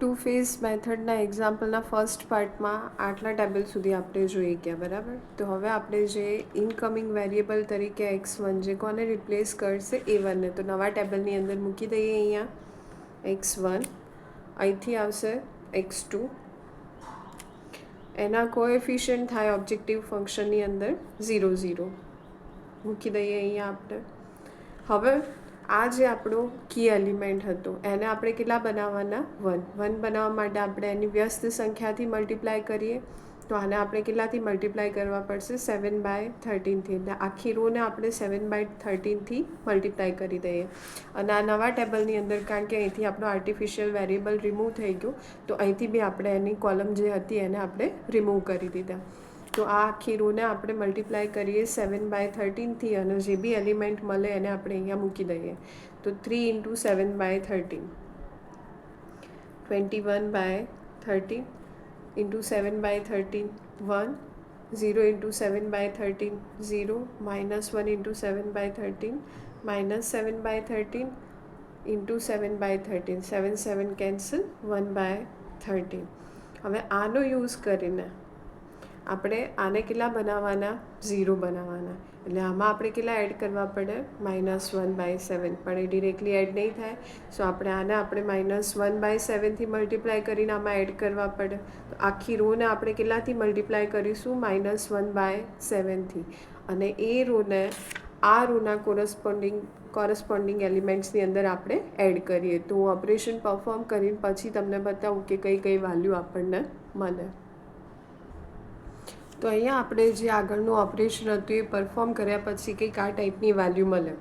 Two phase મેથડના એક્ઝામ્પલના first પાર્ટમાં આટલા table સુધી આપણે જોઈ ગયા, બરાબર. તો હવે આપણે જે ઇનકમિંગ વેરિયેબલ તરીકે x1 જે કોને રિપ્લેસ કરશે a1ને, તો નવા ટેબલની અંદર મૂકી દઈએ. અહીંયા x1, અહીંથી આવશે x2, એના કોએફિશિયન્ટ થાય ઓબ્જેક્ટિવ ફંક્શનની અંદર 0 0 મૂકી દઈએ અહીંયા આપણે. હવે આ જે આપણો કી એલિમેન્ટ હતો એને આપણે કેટલા બનાવવાના? 1 બનાવવા માટે આપણે એની વ્યસ્ત સંખ્યાથી મલ્ટીપ્લાય કરીએ, તો આને આપણે કેટલાથી મલ્ટીપ્લાય કરવા પડશે? 7/13થી. એટલે આખી રોને આપણે 7/13થી મલ્ટીપ્લાય કરી દઈએ. અને આ નવા ટેબલની અંદર, કારણ કે અહીંથી આપણો આર્ટિફિશિયલ વેરિયેબલ રિમૂવ થઈ ગયો, તો અહીંથી બી આપણે એની કોલમ જે હતી એને આપણે રિમૂવ કરી દીધા. તો આ આખી રોને આપણે મલ્ટીપ્લાય કરીએ 7/13થી, અને જે બી એલિમેન્ટ મળે એને આપણે અહીંયા મૂકી દઈએ. તો 3 × 7/13, 21/13 × 7/13 1, 0 × 7/13 0, -1 × 7/13 -7/13 × 7/13, 7 7 કેન્સલ, 1/13. હવે આનો યુઝ કરીને આપણે આને કેટલા બનાવવાના? 0 બનાવવાના. એટલે આમાં આપણે કેટલા એડ કરવા પડે? -1/7. પણ એ ડિરેક્ટલી એડ નહીં થાય, સો આપણે -1/7થી મલ્ટીપ્લાય કરીને આમાં એડ કરવા પડે. તો આખી રોને આપણે કેટલાથી મલ્ટીપ્લાય કરીશું? -1/7થી. અને એ રોને આ રોના કોરસ્પોન્ડિંગ એલિમેન્ટ્સની અંદર આપણે એડ કરીએ. તો હું ઓપરેશન પરફોર્મ કરીને પછી તમને બતાવું કે કઈ કઈ વેલ્યુ આપણને મળે. તો અહીંયા આપણે જે આગળનું ઓપરેશન હતું એ પરફોર્મ કર્યા પછી કંઈક આ ટાઈપની વેલ્યુ મળે.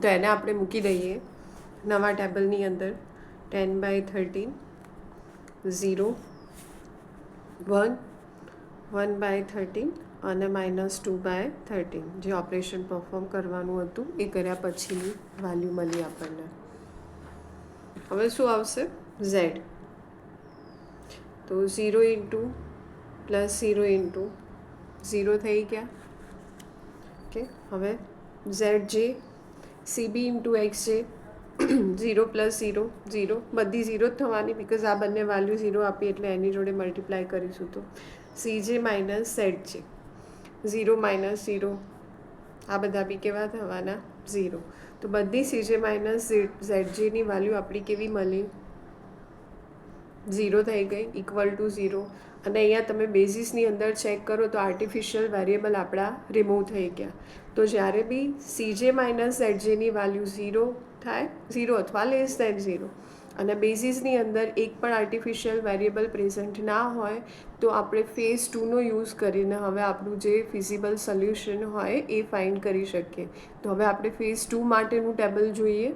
તો એને આપણે મૂકી દઈએ નવા ટેબલની અંદર. 10/13 0 1 1/13 અને -2/13, જે ઓપરેશન પરફોર્મ કરવાનું હતું એ કર્યા પછીની વેલ્યુ મળી આપણને. હવે શું આવશે? z. તો 0 × +0 × 0 થઈ ગયા. ઓકે. હવે zj, cb × xj, 0 + 0 0, બધી 0 જ થવાની, બિકોઝ આ બંને વેલ્યુ 0 આપી એટલે એની જોડે મલ્ટીપ્લાય કરીશું. તો cj - zj, 0 - 0, આ બધા બી કેવા થવાના? 0. તો બધી cj - zjની વેલ્યુ આપણી કેવી મળી? 0 થઈ ગઈ, = 0. અને અહીંયા તમે બેઝિસની અંદર ચેક કરો તો આર્ટિફિશિયલ વેરિયેબલ આપણા રિમૂવ થઈ ગયા. તો જ્યારે બી cj - zjની વેલ્યુ 0 થાય, 0 અથવા <0, અને બેઝિસની અંદર એક પણ આર્ટિફિશિયલ વેરિયેબલ પ્રેઝન્ટ ના હોય, તો આપણે ફેઝ 2નો યુઝ કરીને હવે આપણું જે ફિઝિબલ સોલ્યુશન હોય એ ફાઇન્ડ કરી શકીએ. તો હવે આપણે ફેઝ 2 માટેનું ટેબલ જોઈએ.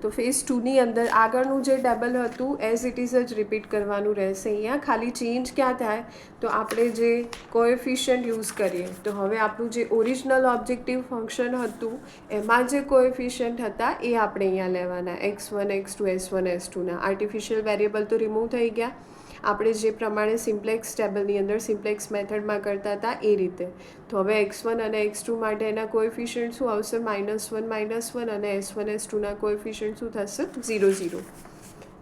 તો ફેઝ 2ની અંદર આગળનું જે ટેબલ હતું એઝ ઇટ ઇઝ જ રિપીટ કરવાનું રહેશે. અહીંયા ખાલી ચેન્જ ક્યાં થાય? તો આપણે જે કોએફિશિયન્ટ યુઝ કરીએ. તો હવે આપણું જે ઓરિજિનલ ઓબ્જેક્ટિવ ફંક્શન હતું એમાં જે કોએફિશિયન્ટ હતા એ આપણે અહીંયા લેવાના. x1 x2 s1 s2ના આર્ટિફિશિયલ વેરિયેબલ તો રિમૂવ થઈ ગયા. આપણે જે પ્રમાણે સિમ્પ્લેક્સ ટેબલની અંદર સિમ્પ્લેક્સ મેથડમાં કરતા હતા એ રીતે. તો હવે x1 અને x2 માટે એના કોએફિશિયન્ટ શું આવશે? -1 -1, અને s1 s2ના કોએફિશિયન્ટ શું થશે? 0 0.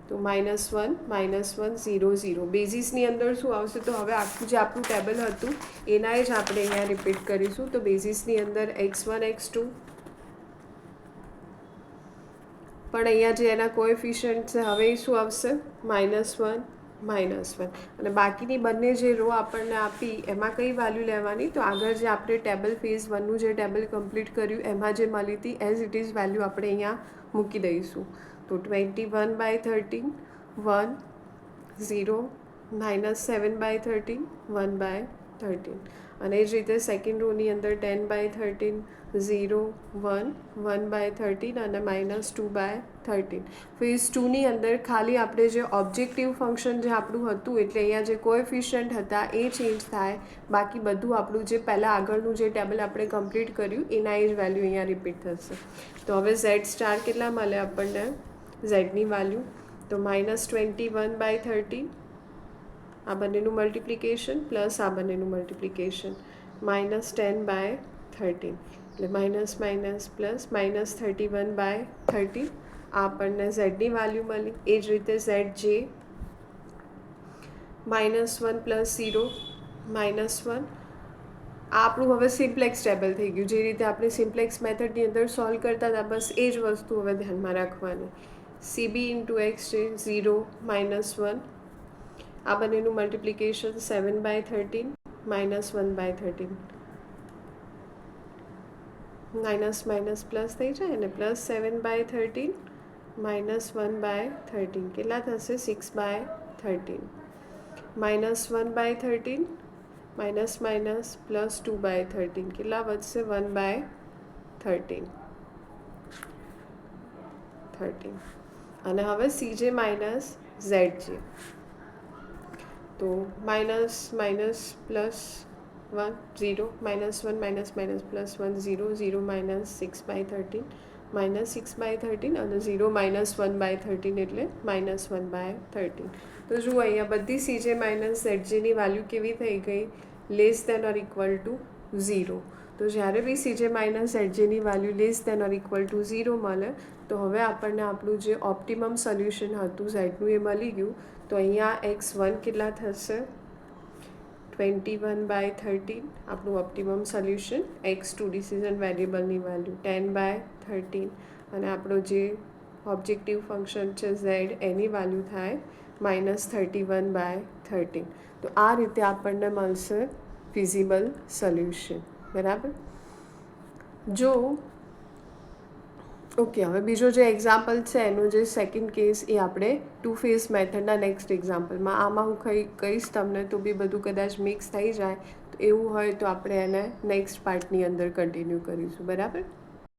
તો -1 -1 0 0. બેઝિસની અંદર શું આવશે? તો હવે આખું જે આપણું ટેબલ હતું એના જ આપણે અહીંયા રિપીટ કરીશું. તો બેઝિસની અંદર x1 x2, પણ અહીંયા જે એના કોએફિશિયન્ટ છે હવે શું આવશે? -1 -1. અને બાકીની બંને જે રો આપણને આપી એમાં કઈ વેલ્યુ લેવાની? તો આગળ જે આપણે ટેબલ ફેઝ 1નું જે ટેબલ કમ્પ્લીટ કર્યું એમાં જે મળી હતી એઝ ઇટ ઇઝ વેલ્યુ આપણે અહીંયા મૂકી દઈશું. તો 21/13 1 0, -7/13 1/13. અને એ જ રીતે સેકન્ડ રોની અંદર 10/13 0 1 1/13 અને -2/13. ફેઝ 2ની અંદર ખાલી આપણે જે ઓબ્જેક્ટિવ ફંક્શન જે આપણું હતું એટલે અહીંયા જે કોએફિશિયન્ટ હતા એ ચેન્જ થાય, બાકી બધું આપણું જે પહેલાં આગળનું જે ટેબલ આપણે કમ્પ્લીટ કર્યું એના એ જ વેલ્યુ અહીંયા રિપીટ થશે. તો હવે z* કેટલા મળે આપણને? ઝેડની વેલ્યુ તો -21/13, આ બંનેનું મલ્ટિપ્લિકેશન પ્લસ આ બંનેનું મલ્ટિપ્લિકેશન, -10/13, એટલે માઇનસ માઇનસ પ્લસ -31/13 આ આપણને ઝેડની વેલ્યુ મળી. એ જ રીતે ઝેડ જે -1 + 0 -1. આ આપણું હવે સિમ્પ્લેક્સ ટેબલ થઈ ગયું. જે રીતે આપણે સિમ્પ્લેક્સ મેથડની અંદર સોલ્વ કરતા હતા બસ એ જ વસ્તુ હવે ધ્યાનમાં રાખવાની. CB × x છે 0 -1. આ બંનેનું મલ્ટિપ્લિકેશન 7/13 -1/13. માઇનસ માઇનસ પ્લસ થઈ જાય ને, +7/13 -1/13 કેટલા થશે? 6/13. -1/13 માઇનસ માઇનસ +2/13 કેટલા વધશે? 1/13. અને હવે CJ - ZJ, તો માઇનસ માઇનસ +1 0 -1 માઇનસ માઇનસ +1 0 0 -6/13 -6/13 અને 0 -1/13 એટલે -1/13. તો જુઓ અહીંયા બધી CJ - ZJની વેલ્યુ કેવી થઈ ગઈ? << 0. તો જ્યારે બી CJ - ZJની વેલ્યુ << 0 મળે તો હવે આપણને આપણું જે ઓપ્ટિમમ સોલ્યુશન હતું ઝેડનું એ મળી ગયું. તો અહીંયા x1 કેટલા થશે? 21/13 આપણું ઓપ્ટિમમ સોલ્યુશન. x2 ડિસિઝન વેરિયેબલની વેલ્યુ 10/13 અને આપણો જે ઓબ્જેક્ટિવ ફંક્શન છે z એની વેલ્યુ થાય -31/13. તો આ રીતે આપણને મળશે ફિઝિબલ સોલ્યુશન. બરાબર. જો ઓકે, હવે બીજો જે એક્ઝામ્પલ છે એનો જે સેકન્ડ કેસ એ આપણે 2 ફેઝ મેથડના નેક્સ્ટ એક્ઝામ્પલમાં. આમાં હું કહીશ તમને તો બી બધું કદાચ મિક્સ થઈ જાય, તો એવું હોય તો આપણે એને નેક્સ્ટ પાર્ટની અંદર કન્ટિન્યુ કરીશું. બરાબર.